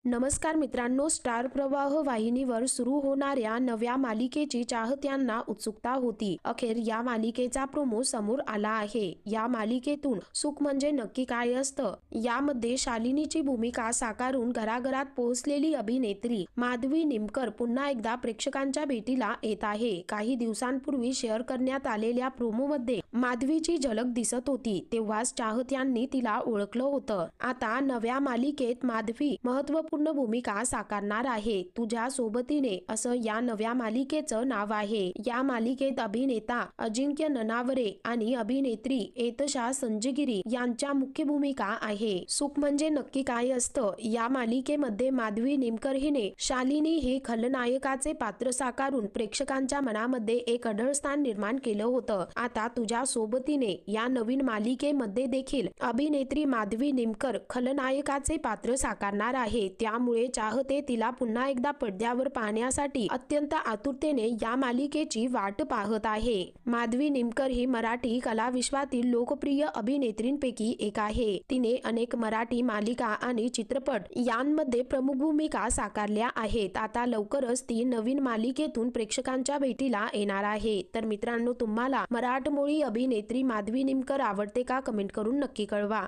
नमस्कार मित्रांनो, स्टार प्रवाह वाहिनीवर सुरू होणाऱ्या नव्या मालिकेची चाहत्यांना उत्सुकता होती. अखेर या मालिकेचा प्रोमो समोर आला आहे. या मालिकेतून सुख म्हणजे नक्की काय असतं, यामध्ये शालिनीची भूमिका साकारून घराघरात पोहोचलेली अभिनेत्री माधवी निमकर पुन्हा एकदा प्रेक्षकांच्या भेटीला येत आहे. काही दिवसांपूर्वी शेअर करण्यात आलेल्या प्रोमोमध्ये माधवीची झलक दिसत होती, तेव्हाच चाहत्यांनी तिला ओळखलं होतं. आता नव्या मालिकेत माधवी महत्त्वपूर्ण भूमिका साकारणार आहे. तुझ्या सोबतीने असं या नव्या मालिकेचं नाव आहे. या मालिकेत अभिनेता अजिंक्य ननावरे आणि अभिनेत्री एतशा संजगिरी यांच्या मुख्य भूमिका आहे. सुख म्हणजे नक्की काय असतं या मालिकेमध्ये माधवी निमकर हिने शालिनी हे खलनायकाचे पात्र साकारून प्रेक्षकांच्या मनामध्ये एक अढळ स्थान निर्माण केलं होतं. आता तुझ्या सोबतीने या नवीन मालिकेमध्ये देखील अभिनेत्री माधवी निमकर खलनायकाचे पात्र साकारणार आहे. त्यामुळे चाहते तिला पुन्हा एकदा पडद्यावर पाहण्यासाठी अत्यंत आतुरतेने या मालिकेची वाट पाहत आहे. माधवी निमकर ही मराठी कलाविश्वातील लोकप्रिय अभिनेत्रींपैकी एक आहे. तिने अनेक मराठी मालिका आणि चित्रपट यांमध्ये प्रमुख भूमिका साकारल्या आहेत. आता लवकरच ती नवीन मालिकेतून प्रेक्षकांच्या भेटीला येणार आहे. तर मित्रांनो, तुम्हाला मराठमोळी अभिनेत्री माधवी निमकर आवडते का? कमेंट करून नक्की कळवा.